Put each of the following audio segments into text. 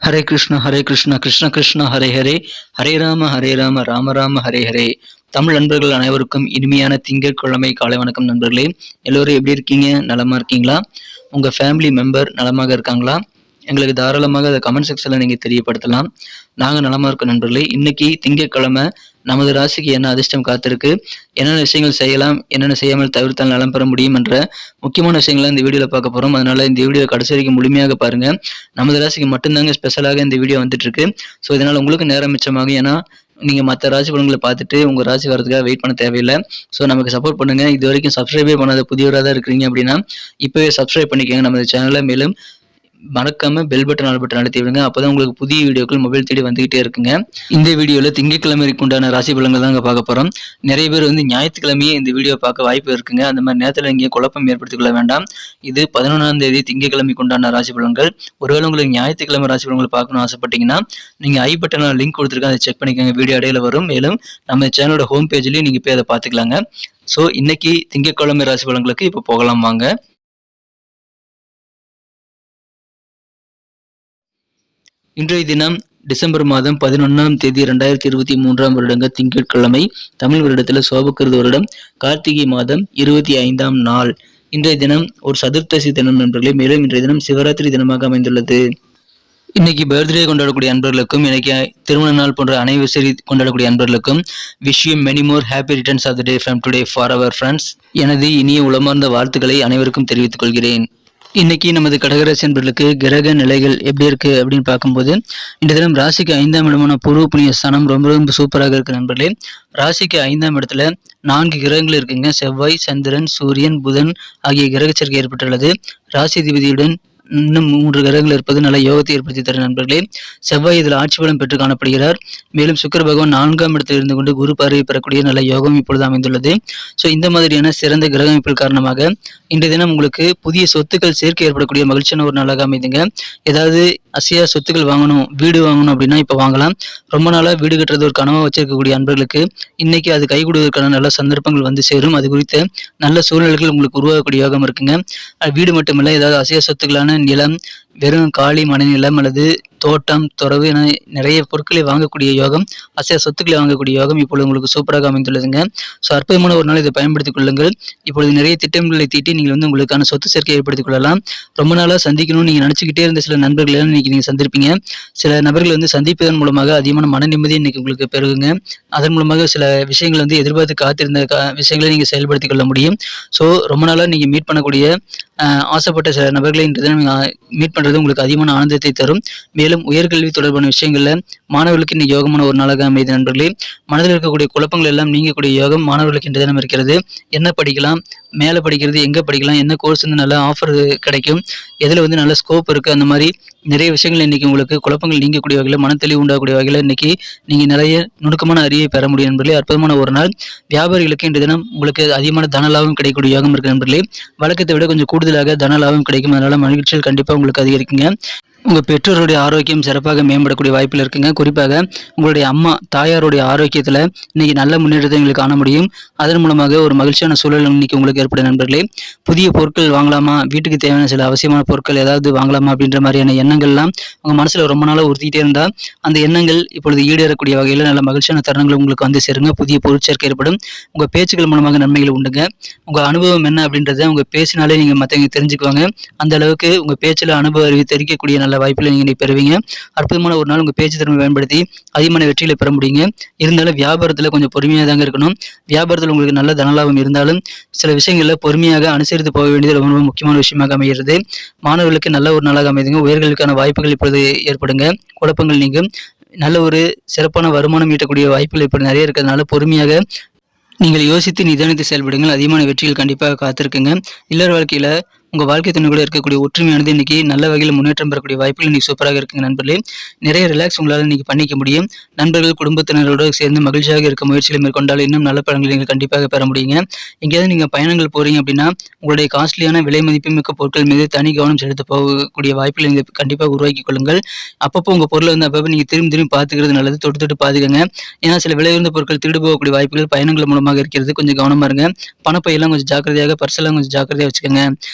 ஹரே கிருஷ்ணா கிருஷ்ண கிருஷ்ணா ஹரே ஹரே, ஹரே ராம ராம ராம ஹரே ஹரே. தமிழ் நண்பர்கள் அனைவருக்கும் இனிமையான திங்கட்கிழமை காலை வணக்கம் நண்பர்களே. எல்லோரும் எப்படி இருக்கீங்க? நலமா இருக்கீங்களா? உங்க ஃபேமிலி மெம்பர் நலமாக இருக்காங்களா? எங்களுக்கு தாராளமாக அதை கமெண்ட் செக்ஷனில் நீங்கள் தெரியப்படுத்தலாம். நாங்கள் நலமாக இருக்கோம் நண்பர்களே. இன்னைக்கு திங்கட்கிழமை நமது ராசிக்கு என்ன அதிர்ஷ்டம் காத்திருக்கு, என்னென்ன விஷயங்கள் செய்யலாம், என்னென்ன செய்யாமல் தவிர்த்தால் நலம் பெற முடியும் என்ற முக்கியமான விஷயங்களை இந்த வீடியோவில் பார்க்க போகிறோம். அதனால இந்த வீடியோ கடைசி வரைக்கும் முழுமையாக பாருங்க. நமது ராசிக்கு மட்டும்தாங்க ஸ்பெஷலாக இந்த வீடியோ வந்துட்டு இருக்கு. ஸோ இதனால் உங்களுக்கு நேரம் மிச்சமாகும். ஏன்னா நீங்கள் மற்ற ராசி பலன்களை பார்த்துட்டு உங்கள் ராசி வரதுக்காக வெயிட் பண்ண தேவையில்லை. ஸோ நமக்கு சப்போர்ட் பண்ணுங்க. இது வரைக்கும் சப்ஸ்கிரைபே பண்ணாத புதியவராக தான் இருக்கிறீங்க அப்படின்னா இப்போவே சப்ஸ்கிரைப் பண்ணிக்கோங்க நமது சேனலை. மேலும் மறக்காம பெல் பட்டன் ஆல் பட்டன் அழுத்தி விடுங்க. அப்பதான் உங்களுக்கு புதிய வீடியோக்கள் மொபைல் தேடி வந்துகிட்டே இருக்குங்க. இந்த வீடியோல திங்கட்கிழமைக்கு உண்டான ராசி பலன்கள் தான் பார்க்க போறோம். நிறைய பேர் ஞாயிற்றுக்கிழமையே இந்த வீடியோ பார்க்க வாய்ப்பு இருக்குங்க. அந்த மாதிரி நேரத்தில் இங்கே குழப்பம் ஏற்படுத்திக் கொள்ள வேண்டாம். இது 11ஆம் தேதி திங்கட்கிழமைக்கு உண்டான ராசி பலன்கள். ஒருவேளை உங்களுக்கு ஞாயிற்றுக்கிழமை ராசி பலன்கள் பார்க்கணும்னு ஆசைப்பட்டீங்கன்னா நீங்க ஐ பட்டனில் லிங்க் கொடுத்துருக்கேன், அதை செக் பண்ணிக்கோங்க. வீடியோ இடையில வரும். மேலும் நம்ம சேனலோட ஹோம் பேஜ்லயும் நீங்க போய் அதை பார்த்துக்கலாங்க. ஸோ இன்னைக்கு திங்கட்கிழமை ராசி பலன்களுக்கு இப்போ போகலாம் வாங்க. இன்றைய தினம் டிசம்பர் மாதம் 11ஆம் தேதி 2023ஆம் வருடங்க திங்கட்கிழமை. தமிழ் வருடத்தில் சோபக்கிருது வருடம் கார்த்திகை மாதம் 25ஆம் நாள். இன்றைய தினம் ஒரு சதுர்த்தசி தினம் நண்பர்களே. மேலும் இன்றைய தினம் சிவராத்திரி தினமாக அமைந்துள்ளது. இன்னைக்கு பர்த்டே கொண்டாடக்கூடிய அன்பர்களுக்கும் இன்னைக்கு திருமண நாள் போன்ற அனைவசரி கொண்டாடக்கூடிய அன்பர்களுக்கும் wish you many more happy returns of the day from today for our friends. எனது இனிய உளமார்ந்த வாழ்த்துக்களை அனைவருக்கும் தெரிவித்துக் கொள்கிறேன். இன்னைக்கு நமது கடகராசி அன்பர்களுக்கு கிரக நிலைகள் எப்படி இருக்கு அப்படின்னு பார்க்கும்போது இந்த தினம் ராசிக்கு 5ஆம் இடமான பூர்வ புண்ணிய ஸ்தானம் ரொம்ப சூப்பராக இருக்கு நண்பர்களே. ராசிக்கு 5ஆம் இடத்துல 4 கிரகங்கள் இருக்குங்க. செவ்வாய், சந்திரன், சூரியன், புதன் ஆகிய கிரக சேர்க்கை ஏற்பட்டுள்ளது. ராசி அதிபதியுடன் இன்னும் 3 கிரகங்கள் இருப்பது நல்ல யோகத்தை ஏற்படுத்தி தரும் நண்பர்களே. செவ்வாய் இதில் ஆட்சி பலம் பெற்று காணப்படுகிறார். மேலும் சுக்கிர பகவான் 4ஆம் இடத்தில் இருந்து கொண்டு குரு பார்வை பெறக்கூடிய நல்ல யோகம் இப்பொழுது அமைந்துள்ளது. ஸோ இந்த மாதிரியான சிறந்த கிரக அமைப்பில் காரணமாக இன்றைய தினம் உங்களுக்கு புதிய சொத்துக்கள் சேர்க்கை ஏற்படக்கூடிய மகிழ்ச்சியான ஒரு நாளாக அமைதுங்க. ஏதாவது அசையா சொத்துக்கள் வாங்கணும், வீடு வாங்கணும் அப்படின்னா இப்போ வாங்கலாம். ரொம்ப நாளாக வீடு கட்டுறது ஒரு கனவாக வச்சிருக்கக்கூடிய அன்பர்களுக்கு இன்னைக்கு அது கை கொடுவதற்கான நல்ல சந்தர்ப்பங்கள் வந்து சேரும். அது குறித்த நல்ல சூழ்நிலைகள் உங்களுக்கு உருவாகக்கூடிய யோகம் இருக்குங்க. வீடு மட்டுமில்லை, ஏதாவது அசையா சொத்துக்களான நிலம், வெறும் காலி மனை நிலம் அல்லது தோட்டம், துறவு என நிறைய பொருட்களை வாங்கக்கூடிய யோகம், அசையா சொத்துக்களை வாங்கக்கூடிய யோகம் இப்பொழுது உங்களுக்கு சூப்பராக அமைந்துள்ளதுங்க. ஸோ அற்புதமான ஒரு நாள் இதை பயன்படுத்திக் கொள்ளுங்கள். இப்பொழுது நிறைய திட்டங்களை தீட்டி நீங்கள் உங்களுக்கான சொத்து சேர்க்கை ஏற்படுத்திக் கொள்ளலாம். ரொம்ப நாளாக சந்திக்கணும்னு நீங்கள் நினச்சிக்கிட்டே இருந்த சில நண்பர்கள் எல்லாம் இன்னைக்கு நீங்கள் சந்திருப்பீங்க. சில நபர்கள் சந்திப்பதன் மூலமாக அதிகமான மன நிம்மதி இன்னைக்கு உங்களுக்கு பெருகுங்க. அதன் மூலமாக சில விஷயங்கள் எதிர்பார்த்து காத்திருந்த விஷயங்களை நீங்கள் செயல்படுத்திக் கொள்ள முடியும். ஸோ ரொம்ப நாளாக நீங்கள் மீட் பண்ணக்கூடிய ஆசைப்பட்ட சில நபர்களை இன்று தினம் மீட் பண்ணுறது உங்களுக்கு அதிகமான ஆனந்தத்தை தரும். மேலும் உயர்கல்வி தொடர்பான விஷயங்களில் மாணவர்களுக்கு இன்னைக்கு யோகமான ஒரு நாளாக அமைது நண்பர்களே. மனதில் இருக்கக்கூடிய குழப்பங்கள் எல்லாம் நீங்கக்கூடிய யோகம் மாணவர்களுக்கு இன்று தினம் இருக்கிறது. என்ன படிக்கலாம், மேலே படிக்கிறது எங்கே படிக்கலாம், என்ன கோர்ஸ் நல்ல ஆஃபர் கிடைக்கும், எதில் நல்ல ஸ்கோப் இருக்குது, அந்த மாதிரி நிறைய விஷயங்கள் இன்னைக்கு உங்களுக்கு குழப்பங்கள் நீங்கக்கூடிய வகையில் மனத்தெளிவு உண்டாகக்கூடிய வகையில் இன்னைக்கு நீங்கள் நிறைய நுணுக்கமான அறிவை பெற முடியும் நண்பர்களே. அற்புதமான ஒரு நாள். வியாபாரிகளுக்கு இன்று தினம் உங்களுக்கு அதிகமான தன லாபம் கிடைக்கக்கூடிய யோகம் இருக்கு நண்பர்களே. வழக்கத்தை விட கொஞ்சம் கூடுதலாக தன லாபம் கிடைக்கும். அதனால மகிழ்ச்சிகள் கண்டிப்பாக உங்களுக்கு அதிகரிக்குங்க. உங்கள் பெற்றோருடைய ஆரோக்கியம் சிறப்பாக மேம்படக்கூடிய வாய்ப்பில் இருக்குங்க. குறிப்பாக உங்களுடைய அம்மா தாயாருடைய ஆரோக்கியத்தில் இன்னைக்கு நல்ல முன்னேற்றத்தை எங்களுக்கு காண முடியும். அதன் மூலமாக ஒரு மகிழ்ச்சியான சூழல் இன்னைக்கு உங்களுக்கு ஏற்படும் நண்பர்களே. புதிய பொருட்கள் வாங்கலாமா, வீட்டுக்கு தேவையான சில அவசியமான பொருட்கள் ஏதாவது வாங்கலாமா அப்படின்ற மாதிரியான எண்ணங்கள்லாம் உங்கள் மனசில் ரொம்ப நாளாக உறுத்திட்டே இருந்தால் அந்த எண்ணங்கள் இப்பொழுது ஈடேறக்கூடிய வகையில் நல்ல மகிழ்ச்சியான தருணங்கள் உங்களுக்கு சேருங்க. புதிய பொருட்சேர்க்கை ஏற்படும். உங்கள் பேச்சுக்கள் மூலமாக நன்மைகள் உண்டுங்க. உங்கள் அனுபவம் என்ன அப்படின்றத உங்கள் பேசினாலே நீங்கள் மற்றவங்க தெரிஞ்சுக்குவாங்க. அந்த அளவுக்கு உங்கள் பேச்சில் அனுபவ அறிவு தெரிவிக்கக்கூடிய நல்ல வாய்ப்பில் நீங்க பெறுவீங்க. அற்புதமான ஒரு நாள் உங்க பேச்சு திறமை பயன்படுத்தி அதிகமான வெற்றிகளை பெற முடியுங்க. இருந்தாலும் வியாபாரத்துல கொஞ்சம் பொறுமையாக தாங்க இருக்கணும். வியாபாரத்தில் உங்களுக்கு நல்ல தனலாபம் இருந்தாலும் சில விஷயங்கள்ல பொறுமையாக அனுசரித்து போக வேண்டியது ரொம்ப முக்கியமான விஷயமாக அமைகிறது. மாணவர்களுக்கு நல்ல ஒரு நாளாக அமைதுங்க. உயர்களுக்கான வாய்ப்புகள் இப்பொழுது ஏற்படுங்க. குழப்பங்கள் நீங்கும். நல்ல ஒரு சிறப்பான வருமானம் ஈட்டக்கூடிய வாய்ப்புகள் இப்படி நிறைய இருக்கிறதுனால பொறுமையாக நீங்கள் யோசித்து நிதானித்து செயல்படுங்கள். அதிகமான வெற்றிகள் கண்டிப்பாக காத்திருக்குங்க. இல்லற வாழ்க்கையில உங்கள் வாழ்க்கை துணை கூட இருக்கக்கூடிய ஒற்றுமையானது இன்னைக்கு நல்ல வகையில் முன்னேற்றம் பெறக்கூடிய வாய்ப்புகள் இன்னைக்கு சூப்பராக இருக்குங்க நண்பர்களே. நிறைய ரிலாக்ஸ் உங்களால் இன்னைக்கு பண்ணிக்க முடியும். நண்பர்கள் குடும்பத்தினரோடு சேர்ந்து மகிழ்ச்சியாக இருக்க முயற்சிகளை மேற்கொண்டால் இன்னும் நல்ல பலன்களை நீங்கள் கண்டிப்பாக பெற முடியுங்க. எங்கேயாவது நீங்கள் பயணங்கள் போறீங்க அப்படின்னா உங்களுடைய காஸ்ட்லியான விலை மதிப்புமிக்க பொருட்கள் மீது தனி கவனம் செலுத்த போகக்கூடிய வாய்ப்புகளை நீங்கள் கண்டிப்பாக உருவாக்கி கொள்ளுங்கள். அப்பப்போ உங்கள் பொருளை அப்பப்போ நீங்கள் திரும்பி பார்த்துக்கிறது நல்லது. தொட்டு பாத்துக்கங்க. ஏன்னா சில விலை உயர்ந்த பொருட்கள் திருடு போகக்கூடிய வாய்ப்புகள் பயணங்கள் மூலமாக இருக்கிறது. கொஞ்சம் கவனமா இருங்க. பணப்பையெல்லாம் கொஞ்சம் ஜாக்கிரதையாக, பர்செல்லாம் கொஞ்சம் ஜாக்கிரதையாக வச்சுக்கோங்க.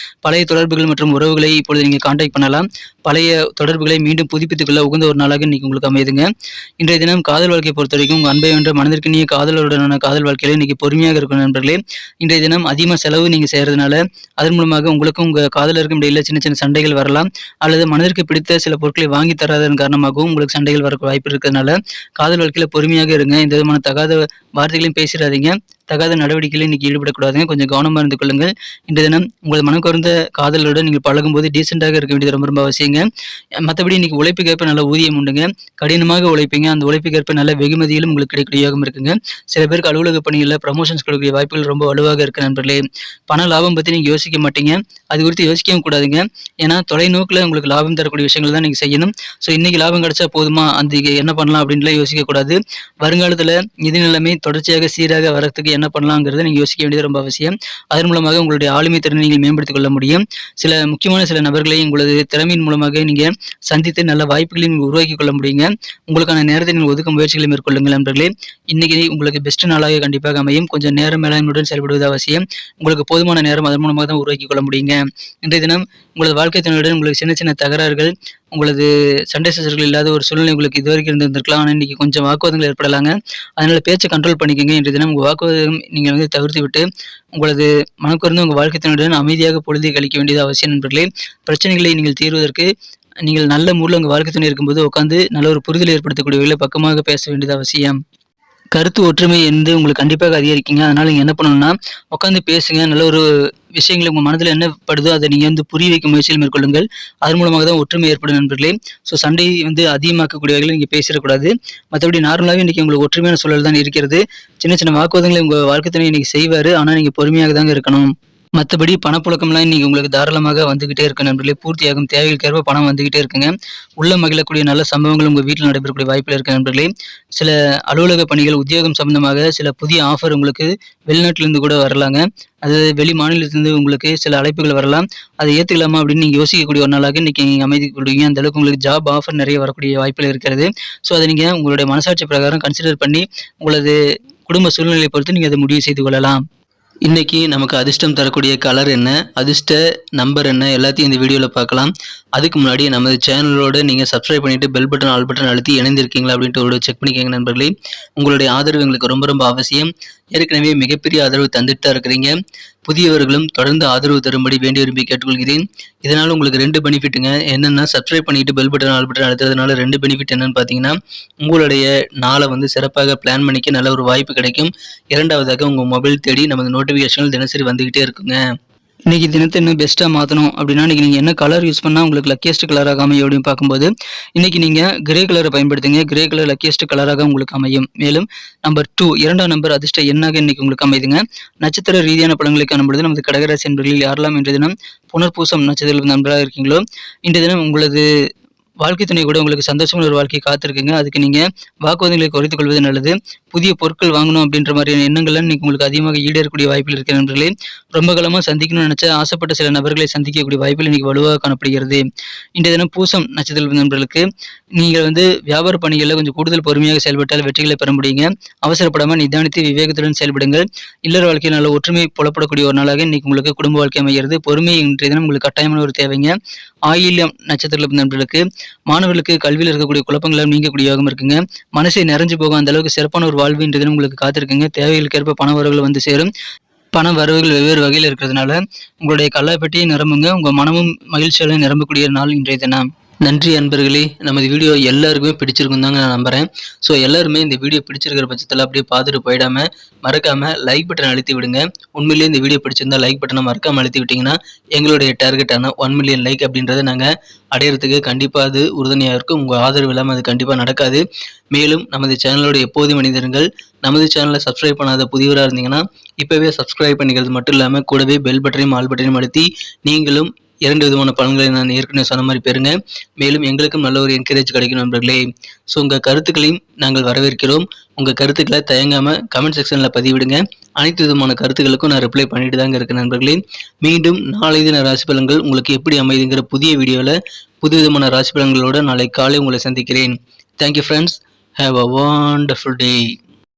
பழைய தொடர்புகள் மற்றும் உறவுகளை இப்பொழுது நீங்கள் காண்டாக்ட் பண்ணலாம். பழைய தொடர்புகளை மீண்டும் புதுப்பித்துக் கொள்ள உகந்த ஒரு நாளாக இன்னைக்கு உங்களுக்கு அமையுதுங்க. இன்றைய தினம் காதல் வாழ்க்கையை பொறுத்த வரைக்கும் உங்கள் அன்பை வென்ற மனதிற்கினிய காதலருடனான காதல் வாழ்க்கையில இன்னைக்கு பொறுமையாக இருக்கும் நண்பர்களே. இன்றைய தினம் அதிகமாக செலவு நீங்கள் செய்கிறதுனால அதன் மூலமாக உங்களுக்கும் உங்கள் காதலருக்கும் இடையில சின்ன சின்ன சண்டைகள் வரலாம். அல்லது மனதிற்கு பிடித்த சில பொருட்களை வாங்கி தராதன் காரணமாகவும் உங்களுக்கு சண்டைகள் வர வாய்ப்பு இருக்கிறதுனால காதல் வாழ்க்கையில பொறுமையாக இருங்க. எந்த விதமான தகாத வார்த்தைகளையும் பேசிடாதீங்க. தகாத நடவடிக்கைகளில் இன்னைக்கு ஈடுபடக்கூடாதுங்க. கொஞ்சம் கவனமாக இருந்து கொள்ளுங்கள். இன்றைய தினம் உங்களது மனம் கவர்ந்த காதலருடன் நீங்கள் பழகும்போது டீசெண்டாக இருக்க வேண்டியது ரொம்ப ரொம்ப அவசியங்க. மற்றபடி இன்னைக்கு உழைப்புக்கேற்ப நல்ல ஊதியம் உண்டுங்க. கடினமாக உழைப்பீங்க. அந்த உழைப்புக்கேற்ப நல்ல வெகுமதியிலும் உங்களுக்கு கிடைக்கக்கூடிய யோகம் இருக்குங்க. சில பேருக்கு அலுவலக பணிகளில் ப்ரமோஷன்ஸ் கொடுக்கக்கூடிய வாய்ப்புகள் ரொம்ப வலுவாக இருக்கு நண்பர்களே. பண லாபம் பற்றி நீங்கள் யோசிக்க மாட்டீங்க. அது குறித்து யோசிக்கவும் கூடாதுங்க. ஏன்னா தொலைநோக்கில் உங்களுக்கு லாபம் தரக்கூடிய விஷயங்கள் தான் நீங்கள் செய்யணும். ஸோ இன்னைக்கு லாபம் கிடைச்சா போதுமா, அந்த என்ன பண்ணலாம் அப்படின்லாம் யோசிக்கக்கூடாது. வருங்காலத்தில் நிதி நிலைமை தொடர்ச்சியாக சீராக வரத்துக்கு என்ன பண்ணலாங்கிறத நீங்கள் யோசிக்க வேண்டியது ரொம்ப அவசியம். அதன் மூலமாக உங்களுடைய ஆளுமை திறனை நீங்கள் மேம்படுத்திக் கொள்ள முடியும். சில நபர்களை உங்களது திறமையின் மூலமாக நீங்கள் சந்தித்து நல்ல வாய்ப்புகளை நீங்கள் உருவாக்கி கொள்ள முடியுங்க. உங்களுக்கான நேரத்தை நீங்கள் ஒதுக்க முயற்சிகளை மேற்கொள்ளுங்கள் நண்பர்களே. இன்னைக்கு உங்களுக்கு பெஸ்ட் நாளாக கண்டிப்பாக அமையும். கொஞ்சம் நேர மேலாண்மையுடன் செயல்படுவது அவசியம். உங்களுக்கு போதுமான நேரம் அதன் மூலமாக தான் உருவாக்கி கொள்ள முடியுங்க. இன்றைய தினம் உங்களது வாழ்க்கை துணையுடன் உங்களுக்கு சின்ன சின்ன தகராறுகள், உங்களது சண்டை சச்சரவுகள் இல்லாத ஒரு சூழ்நிலை உங்களுக்கு இதுவரைக்கும் இருந்திருக்கலாம். ஆனால் இன்னைக்கு கொஞ்சம் வாக்குவாதங்கள் ஏற்படலாங்க. அதனால பேச்சை கண்ட்ரோல் பண்ணிக்கோங்க. இன்றைய தினம் உங்கள் வாக்குவாதம் நீங்கள் தவிர்த்து விட்டு உங்களது மனக்குறந்து உங்கள் வாழ்க்கை துணையுடன் அமைதியாக பொழுதை கழிக்க வேண்டியது அவசியம் நண்பர்களே. பிரச்சனைகளை நீங்கள் தீர்வதற்கு நீங்கள் நல்ல மூடில் உங்கள் வாழ்க்கை துணை இருக்கும்போது உட்காந்து நல்ல ஒரு புரிதல் ஏற்படுத்தக்கூடிய வகையில் பக்கமாக பேச வேண்டியது அவசியம். கருத்து ஒற்றுமை உங்களுக்கு கண்டிப்பாக அதிகரிக்குங்க. அதனால நீங்க என்ன பண்ணணும்னா உட்காந்து பேசுங்க. நல்ல ஒரு விஷயங்கள் உங்க மனதில் என்ன படுதோ அதை நீங்க புரிய வைக்கும் முயற்சியில் மேற்கொள்ளுங்கள். அதன் மூலமாக தான் ஒற்றுமை ஏற்படும் நண்பர்களே. ஸோ சண்டை அதிகமாக்கக்கூடிய வகையில் நீங்க பேசிடக்கூடாது. மற்றபடி நார்மலாகவே இன்னைக்கு உங்களுக்கு ஒற்றுமையான சூழல் தான் இருக்கிறது. சின்ன சின்ன வாக்குவாதங்களை உங்க வாழ்க்கை துணை இன்னைக்கு செய்வாரு. ஆனா நீங்க பொறுமையாக தாங்க இருக்கணும். மற்றபடி பணப்புழக்கம்லாம் இன்னைக்கு உங்களுக்கு தாராளமாக வந்துகிட்டே இருக்கு நண்பர்களே. பூர்த்தியாகும் தேவைகளுக்கேற்ப பணம் வந்துகிட்டே இருக்குங்க. உள்ள மகிழக்கூடிய நல்ல சம்பவங்கள் உங்க வீட்டில் நடைபெறக்கூடிய வாய்ப்பில் இருக்கு நண்பர்களே. சில அலுவலக பணிகள், உத்தியோகம் சம்பந்தமாக சில புதிய ஆஃபர் உங்களுக்கு வெளிநாட்டிலிருந்து கூட வரலாங்க. அது வெளி மாநிலத்திலிருந்து உங்களுக்கு சில அழைப்புகள் வரலாம். அதை ஏற்றுக்கலாமா அப்படின்னு நீங்கள் யோசிக்கக்கூடிய ஒரு நாளாக இன்னைக்கு நீங்கள் அமைதி கொள்வீங்க. அந்த அளவுக்கு உங்களுக்கு ஜாப் ஆஃபர் நிறைய வரக்கூடிய வாய்ப்பில் இருக்கிறது. ஸோ அதை நீங்கள் உங்களுடைய மனசாட்சி பிரகாரம் கன்சிடர் பண்ணி உங்களது குடும்ப சூழ்நிலையை பொறுத்து நீங்கள் அதை முடிவு செய்து கொள்ளலாம். இன்னைக்கு நமக்கு அதிர்ஷ்டம் தரக்கூடிய கலர் என்ன, அதிர்ஷ்ட நம்பர் என்ன, எல்லாத்தையும் இந்த வீடியோவில் பார்க்கலாம். அதுக்கு முன்னாடி நமது சேனலோட நீங்கள் சப்ஸ்கிரைப் பண்ணிட்டு பெல் பட்டன் ஆல் பட்டன் அழுத்தி இணைந்திருக்கீங்களா அப்படின்ட்டு ஒரு செக் பண்ணிக்கோங்க நண்பர்களே. உங்களுடைய ஆதரவு எங்களுக்கு ரொம்ப ரொம்ப அவசியம். ஏற்கனவே மிகப்பெரிய ஆதரவு தந்துட்டு தான் இருக்கிறீங்க. புதியவர்களும் தொடர்ந்து ஆதரவு தரும்படி வேண்டி விரும்பி கேட்டுக்கொள்கிறேன். இதனால் உங்களுக்கு 2 பெனிஃபிட்டுங்க. என்னென்னா சப்ஸ்கிரைப் பண்ணிட்டு பெல் பட்டன் ஆல் பட்டன் அழுத்துறதுனால 2 பெனிஃபிட் என்னன்னு பார்த்தீங்கன்னா, உங்களுடைய நாளை சிறப்பாக பிளான் பண்ணிக்க நல்ல ஒரு வாய்ப்பு கிடைக்கும். இரண்டாவதாக உங்கள் மொபைல் தேடி நமது நோட்டிஃபிகேஷன்கள் தினசரி வந்துகிட்டே இருக்குங்க. இன்னைக்கு தினத்தை இன்னும் பெஸ்ட்டாக மாற்றணும் அப்படின்னா இன்னைக்கு நீங்கள் என்ன கலர் யூஸ் பண்ணால் உங்களுக்கு லக்கியஸ்ட் கலராக அமையும் அப்படின்னு பார்க்கும்போது இன்னைக்கு நீங்கள் கிரே கலரை பயன்படுத்துங்க. கிரே கலர் லக்கியஸ்ட் கலராக உங்களுக்கு அமையும். மேலும் நம்பர் 2 2ஆம் நம்பர் அதிர்ஷ்ட எண்ணாக இன்னைக்கு உங்களுக்கு அமைதுங்க. நட்சத்திர ரீதியான பலன்களை காணும்பொழுது நமது கடகராசி என்பவர்களில் யாரெல்லாம் இன்றைய தினம் புனர்பூசம் நட்சத்திர நண்பராக இருக்கீங்களோ இன்றைய தினம் உங்களது வாழ்க்கை துணை கூட உங்களுக்கு சந்தோஷமான ஒரு வாழ்க்கை காத்திருக்குங்க. அதுக்கு நீங்க வாக்குவாதங்களை குறைத்துக் கொள்வது நல்லது. புதிய பொருட்கள் வாங்கணும் அப்படின்ற மாதிரியான எண்ணங்கள்லாம் இன்னைக்கு உங்களுக்கு அதிகமாக ஈடேறக்கூடிய வாய்ப்பில் இருக்கிற நண்பர்களே. ரொம்ப காலமாக சந்திக்கணும்னு நினைச்ச ஆசைப்பட்ட சில நபர்களை சந்திக்கக்கூடிய வாய்ப்பில் இன்னைக்கு வலுவாக காணப்படுகிறது. இன்றைய தினம் பூசம் நட்சத்திர நண்பர்களுக்கு நீங்கள் வியாபார பணிகளில் கொஞ்சம் கூடுதல் பொறுமையாக செயல்பட்டால் வெற்றிகளை பெற முடியுங்க. அவசரப்படாமல் நிதானித்து விவேகத்துடன் செயல்படுங்கள். இல்லற வாழ்க்கையில் நல்ல ஒற்றுமை புலப்படக்கூடிய ஒரு நாளாக இன்னைக்கு உங்களுக்கு குடும்ப வாழ்க்கை அமைகிறது. பொறுமை இன்றைய தினம் உங்களுக்கு கட்டாயமான ஒரு தேவைங்க. ஆயில்யம் நட்சத்திர நண்பர்களுக்கு மாணவர்களுக்கு கல்வியில் இருக்கக்கூடிய குழப்பங்களால் நீங்கக்கூடிய யோகம் இருக்குங்க. மனசை நிறைஞ்சு போகும் அந்த அளவுக்கு சிறப்பான ஒரு வாழ்வு இன்றைய தினம் உங்களுக்கு காத்திருக்குங்க. தேவைகளுக்கேற்ப பண வரவுகள் சேரும். பண வரவுகள் வெவ்வேறு வகையில் இருக்கிறதுனால உங்களுடைய கல்லாப்பெட்டியை நிரம்புங்க. உங்க மனமும் மகிழ்ச்சியால நிரம்பக்கூடிய நாள் இன்றைய தினம். நன்றி அன்பர்களே. நமது வீடியோ எல்லாருக்குமே பிடிச்சிருக்கும் தாங்க நான் நம்புறேன். ஸோ எல்லாருமே இந்த வீடியோ பிடிச்சிருக்கிற பட்சத்தில் அப்படியே பார்த்துட்டு போயிடாம மறக்காம லைக் பட்டன் அழுத்தி விடுங்க. உண்மையிலேயே இந்த வீடியோ பிடிச்சிருந்தா லைக் பட்டனை மறக்காம அழுத்தி விட்டீங்கன்னா எங்களுடைய டார்கெட்டான 1 மில்லியன் லைக் அப்படின்றத நாங்கள் அடையிறதுக்கு கண்டிப்பாக அது உறுதுணையாக இருக்கும். உங்கள் ஆதரவு இல்லாமல் அது கண்டிப்பாக நடக்காது. மேலும் நமது சேனலோட எப்போதும் மனிதர்கள் நமது சேனலை சப்ஸ்கிரைப் பண்ணாத புதியவராக இருந்தீங்கன்னா இப்போவே சப்ஸ்கிரைப் பண்ணிக்கிறது மட்டும் இல்லாமல் கூடவே பெல் பட்டனையும் ஆல் பட்டனையும் அழுத்தி நீங்களும் 2 விதமான பலன்களை நான் ஏற்கனவே சொன்ன மாதிரி பெறுங்க. மேலும் எங்களுக்கும் நல்ல ஒரு என்கரேஜ் கிடைக்கும் நண்பர்களே. ஸோ உங்கள் கருத்துக்களையும் நாங்கள் வரவேற்கிறோம். உங்கள் கருத்துக்களை தயங்காமல் கமெண்ட் செக்ஷனில் பதிவிடுங்க. அனைத்து விதமான கருத்துக்களுக்கும் நான் ரிப்ளை பண்ணிட்டு தாங்க இருக்கேன் நண்பர்களே. மீண்டும் நாளை தின ராசி பலன்கள் உங்களுக்கு எப்படி அமைதுங்கிற புதிய வீடியோவில் புது விதமான ராசி பலன்களோட நாளை காலை உங்களை சந்திக்கிறேன். Thank you friends. Have a wonderful day.